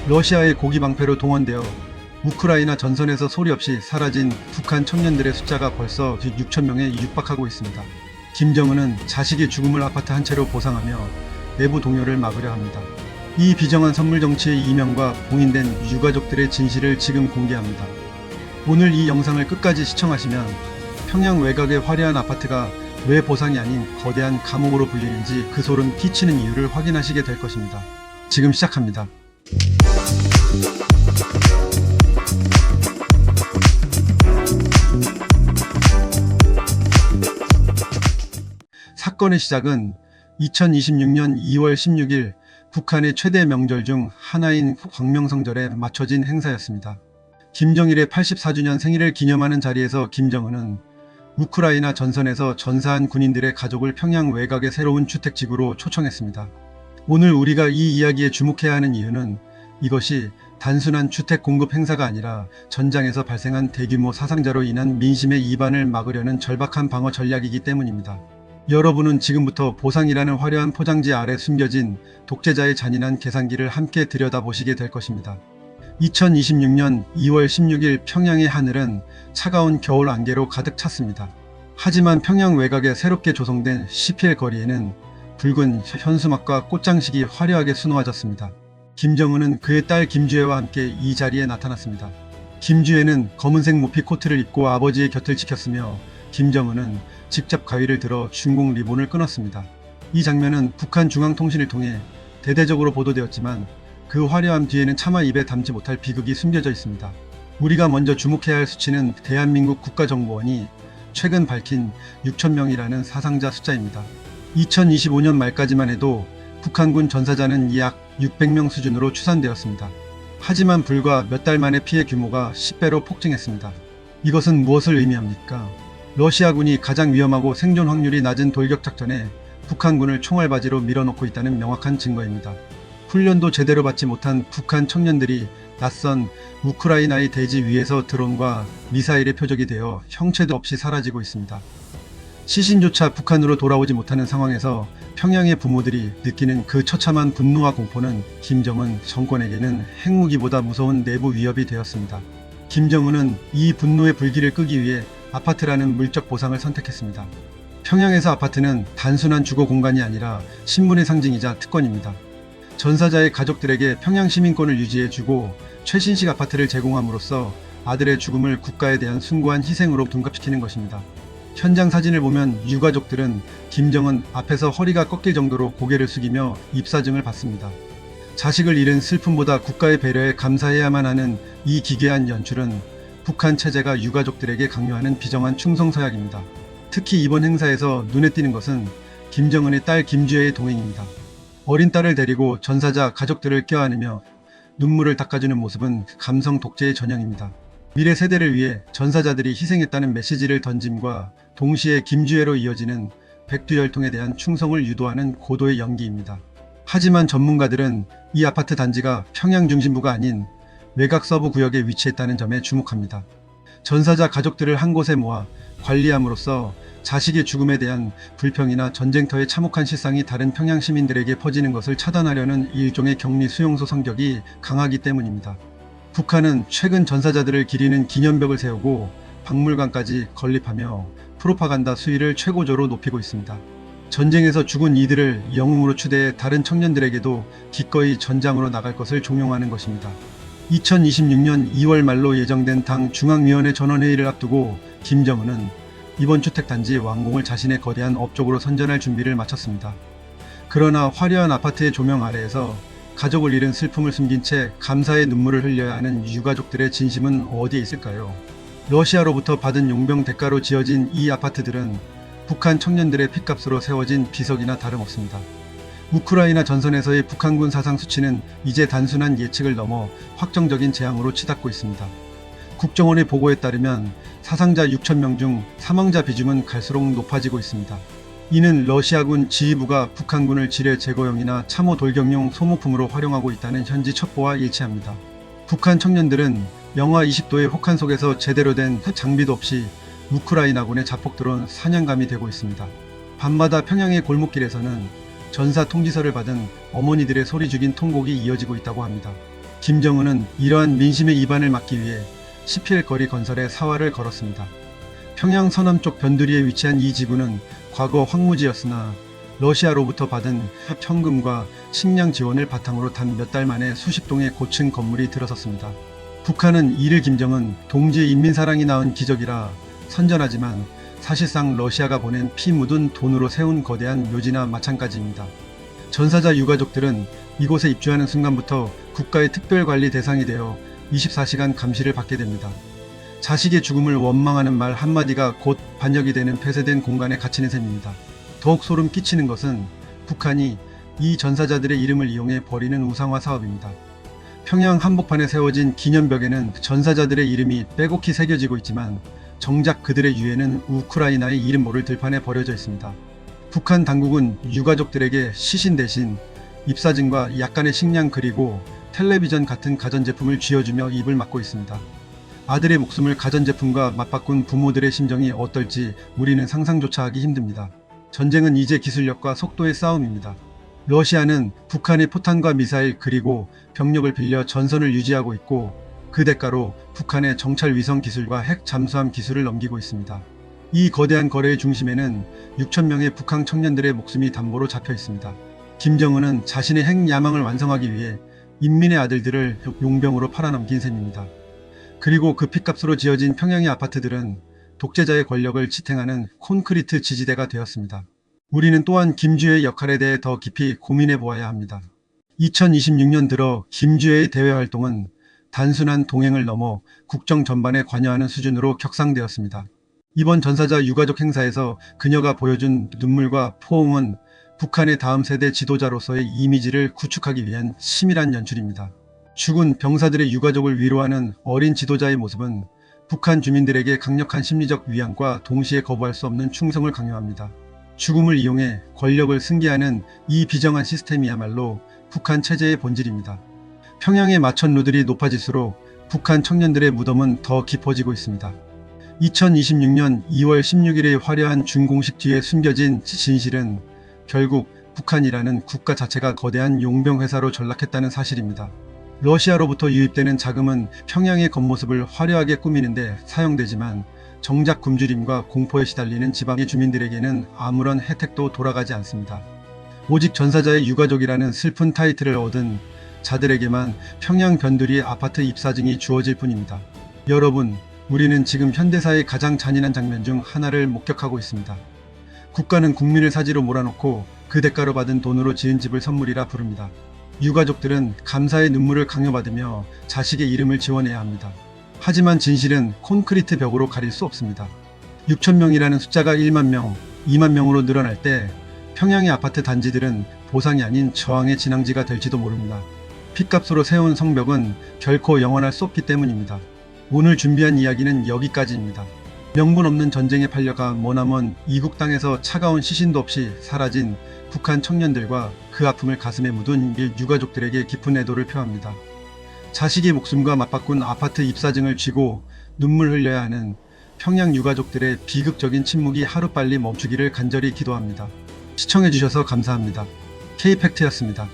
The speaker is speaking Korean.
러시아의 고기 방패로 동원되어 우크라이나 전선에서 소리 없이 사라진 북한 청년들의 숫자가 벌써 6천 명에 육박하고 있습니다. 김정은은 자식의 죽음을 아파트 한 채로 보상하며 내부 동요를 막으려 합니다. 이 비정한 선물 정치의 이면과 봉인된 유가족들의 진실을 지금 공개합니다. 오늘 이 영상을 끝까지 시청하시면 평양 외곽의 화려한 아파트가 왜 보상이 아닌 거대한 감옥으로 불리는지 그 소름 끼치는 이유를 확인하시게 될 것입니다. 지금 시작합니다. 사건의 시작은 2026년 2월 16일 북한의 최대 명절 중 하나인 광명성절에 맞춰진 행사였습니다. 김정일의 84주년 생일을 기념하는 자리에서 김정은은 우크라이나 전선에서 전사한 군인들의 가족을 평양 외곽의 새로운 주택지구로 초청했습니다. 오늘 우리가 이 이야기에 주목해야 하는 이유는 이것이 단순한 주택 공급 행사가 아니라 전장에서 발생한 대규모 사상자로 인한 민심의 이반을 막으려는 절박한 방어 전략이기 때문입니다. 여러분은 지금부터 보상이라는 화려한 포장지 아래 숨겨진 독재자의 잔인한 계산기를 함께 들여다보시게 될 것입니다. 2026년 2월 16일 평양의 하늘은 차가운 겨울 안개로 가득 찼습니다. 하지만 평양 외곽에 새롭게 조성된 CPL 거리에는 붉은 현수막과 꽃장식이 화려하게 수놓아졌습니다. 김정은은 그의 딸 김주혜와 함께 이 자리에 나타났습니다. 김주혜는 검은색 모피 코트를 입고 아버지의 곁을 지켰으며 김정은은 직접 가위를 들어 중공 리본을 끊었습니다. 이 장면은 북한 중앙통신을 통해 대대적으로 보도되었지만 그 화려함 뒤에는 차마 입에 담지 못할 비극이 숨겨져 있습니다. 우리가 먼저 주목해야 할 수치는 대한민국 국가정보원이 최근 밝힌 6,000명이라는 사상자 숫자입니다. 2025년 말까지만 해도 북한군 전사자는 약 600명 수준으로 추산되었습니다. 하지만 불과 몇 달 만에 피해 규모가 10배로 폭증했습니다. 이것은 무엇을 의미합니까? 러시아군이 가장 위험하고 생존 확률이 낮은 돌격작전에 북한군을 총알바지로 밀어넣고 있다는 명확한 증거입니다. 훈련도 제대로 받지 못한 북한 청년들이 낯선 우크라이나의 대지 위에서 드론과 미사일의 표적이 되어 형체도 없이 사라지고 있습니다. 시신조차 북한으로 돌아오지 못하는 상황에서 평양의 부모들이 느끼는 그 처참한 분노와 공포는 김정은 정권에게는 핵무기보다 무서운 내부 위협이 되었습니다. 김정은은 이 분노의 불길을 끄기 위해 아파트라는 물적 보상을 선택했습니다. 평양에서 아파트는 단순한 주거 공간이 아니라 신분의 상징이자 특권입니다. 전사자의 가족들에게 평양 시민권을 유지해주고 최신식 아파트를 제공함으로써 아들의 죽음을 국가에 대한 숭고한 희생으로 둔갑시키는 것입니다. 현장 사진을 보면 유가족들은 김정은 앞에서 허리가 꺾일 정도로 고개를 숙이며 입사증을 받습니다. 자식을 잃은 슬픔보다 국가의 배려에 감사해야만 하는 이 기괴한 연출은 북한 체제가 유가족들에게 강요하는 비정한 충성서약입니다. 특히 이번 행사에서 눈에 띄는 것은 김정은의 딸 김주혜의 동행입니다. 어린 딸을 데리고 전사자 가족들을 껴안으며 눈물을 닦아주는 모습은 감성 독재의 전형입니다. 미래 세대를 위해 전사자들이 희생했다는 메시지를 던짐과 동시에 김주혜로 이어지는 백두혈통에 대한 충성을 유도하는 고도의 연기입니다. 하지만 전문가들은 이 아파트 단지가 평양 중심부가 아닌 외곽 서부 구역에 위치했다는 점에 주목합니다. 전사자 가족들을 한 곳에 모아 관리함으로써 자식의 죽음에 대한 불평이나 전쟁터의 참혹한 실상이 다른 평양 시민들에게 퍼지는 것을 차단하려는 일종의 격리 수용소 성격이 강하기 때문입니다. 북한은 최근 전사자들을 기리는 기념벽을 세우고 박물관까지 건립하며 프로파간다 수위를 최고조로 높이고 있습니다. 전쟁에서 죽은 이들을 영웅으로 추대해 다른 청년들에게도 기꺼이 전장으로 나갈 것을 종용하는 것입니다. 2026년 2월 말로 예정된 당 중앙위원회 전원회의를 앞두고 김정은은 이번 주택단지 완공을 자신의 거대한 업적으로 선전할 준비를 마쳤습니다. 그러나 화려한 아파트의 조명 아래에서 가족을 잃은 슬픔을 숨긴 채 감사의 눈물을 흘려야 하는 유가족들의 진심은 어디에 있을까요? 러시아로부터 받은 용병 대가로 지어진 이 아파트들은 북한 청년들의 핏값으로 세워진 비석이나 다름없습니다. 우크라이나 전선에서의 북한군 사상 수치는 이제 단순한 예측을 넘어 확정적인 재앙으로 치닫고 있습니다. 국정원의 보고에 따르면 사상자 6,000명 중 사망자 비중은 갈수록 높아지고 있습니다. 이는 러시아군 지휘부가 북한군을 지뢰 제거용이나 참호 돌격용 소모품으로 활용하고 있다는 현지 첩보와 일치합니다. 북한 청년들은 영하 20도의 혹한 속에서 제대로 된 장비도 없이 우크라이나군의 자폭드론 사냥감이 되고 있습니다. 밤마다 평양의 골목길에서는 전사 통지서를 받은 어머니들의 소리 죽인 통곡이 이어지고 있다고 합니다. 김정은은 이러한 민심의 이반을 막기 위해 10일 거리 건설에 사활을 걸었습니다. 평양 서남쪽 변두리에 위치한 이 지구는 과거 황무지였으나 러시아로부터 받은 현금과 식량 지원을 바탕으로 단 몇 달 만에 수십 동의 고층 건물이 들어섰습니다. 북한은 이를 김정은 동지 인민사랑이 낳은 기적이라 선전하지만 사실상 러시아가 보낸 피 묻은 돈으로 세운 거대한 묘지나 마찬가지입니다. 전사자 유가족들은 이곳에 입주하는 순간부터 국가의 특별관리 대상이 되어 24시간 감시를 받게 됩니다. 자식의 죽음을 원망하는 말 한마디가 곧 반역이 되는 폐쇄된 공간에 갇히는 셈입니다. 더욱 소름 끼치는 것은 북한이 이 전사자들의 이름을 이용해 벌이는 우상화 사업입니다. 평양 한복판에 세워진 기념벽에는 전사자들의 이름이 빼곡히 새겨지고 있지만 정작 그들의 유해는 우크라이나의 이름 모를 들판에 버려져 있습니다. 북한 당국은 유가족들에게 시신 대신 입사증과 약간의 식량 그리고 텔레비전 같은 가전제품을 쥐어주며 입을 막고 있습니다. 아들의 목숨을 가전제품과 맞바꾼 부모들의 심정이 어떨지 우리는 상상조차 하기 힘듭니다. 전쟁은 이제 기술력과 속도의 싸움입니다. 러시아는 북한의 포탄과 미사일 그리고 병력을 빌려 전선을 유지하고 있고 그 대가로 북한의 정찰 위성 기술과 핵 잠수함 기술을 넘기고 있습니다. 이 거대한 거래의 중심에는 6,000명의 북한 청년들의 목숨이 담보로 잡혀 있습니다. 김정은은 자신의 핵 야망을 완성하기 위해 인민의 아들들을 용병으로 팔아넘긴 셈입니다. 그리고 그 핏값으로 지어진 평양의 아파트들은 독재자의 권력을 지탱하는 콘크리트 지지대가 되었습니다. 우리는 또한 김주혜의 역할에 대해 더 깊이 고민해 보아야 합니다. 2026년 들어 김주혜의 대외 활동은 단순한 동행을 넘어 국정 전반에 관여하는 수준으로 격상되었습니다. 이번 전사자 유가족 행사에서 그녀가 보여준 눈물과 포옹은 북한의 다음 세대 지도자로서의 이미지를 구축하기 위한 치밀한 연출입니다. 죽은 병사들의 유가족을 위로하는 어린 지도자의 모습은 북한 주민들에게 강력한 심리적 위안과 동시에 거부할 수 없는 충성을 강요합니다. 죽음을 이용해 권력을 승계하는 이 비정한 시스템이야말로 북한 체제의 본질입니다. 평양의 마천루들이 높아질수록 북한 청년들의 무덤은 더 깊어지고 있습니다. 2026년 2월 16일의 화려한 준공식 뒤에 숨겨진 진실은 결국 북한이라는 국가 자체가 거대한 용병회사로 전락했다는 사실입니다. 러시아로부터 유입되는 자금은 평양의 겉모습을 화려하게 꾸미는데 사용되지만 정작 굶주림과 공포에 시달리는 지방의 주민들에게는 아무런 혜택도 돌아가지 않습니다. 오직 전사자의 유가족이라는 슬픈 타이틀을 얻은 자들에게만 평양 변두리 아파트 입사증이 주어질 뿐입니다. 여러분, 우리는 지금 현대사의 가장 잔인한 장면 중 하나를 목격하고 있습니다. 국가는 국민을 사지로 몰아넣고 그 대가로 받은 돈으로 지은 집을 선물이라 부릅니다. 유가족들은 감사의 눈물을 강요받으며 자식의 이름을 지원해야 합니다. 하지만 진실은 콘크리트 벽으로 가릴 수 없습니다. 6,000명이라는 숫자가 1만 명, 2만 명으로 늘어날 때 평양의 아파트 단지들은 보상이 아닌 저항의 진앙지가 될지도 모릅니다. 핏값으로 세운 성벽은 결코 영원할 수 없기 때문입니다. 오늘 준비한 이야기는 여기까지입니다. 명분 없는 전쟁에 팔려가 머나먼 이국 땅에서 차가운 시신도 없이 사라진 북한 청년들과 그 아픔을 가슴에 묻은 유가족들에게 깊은 애도를 표합니다. 자식의 목숨과 맞바꾼 아파트 입사증을 쥐고 눈물 흘려야 하는 평양 유가족들의 비극적인 침묵이 하루빨리 멈추기를 간절히 기도합니다. 시청해주셔서 감사합니다. K팩트였습니다.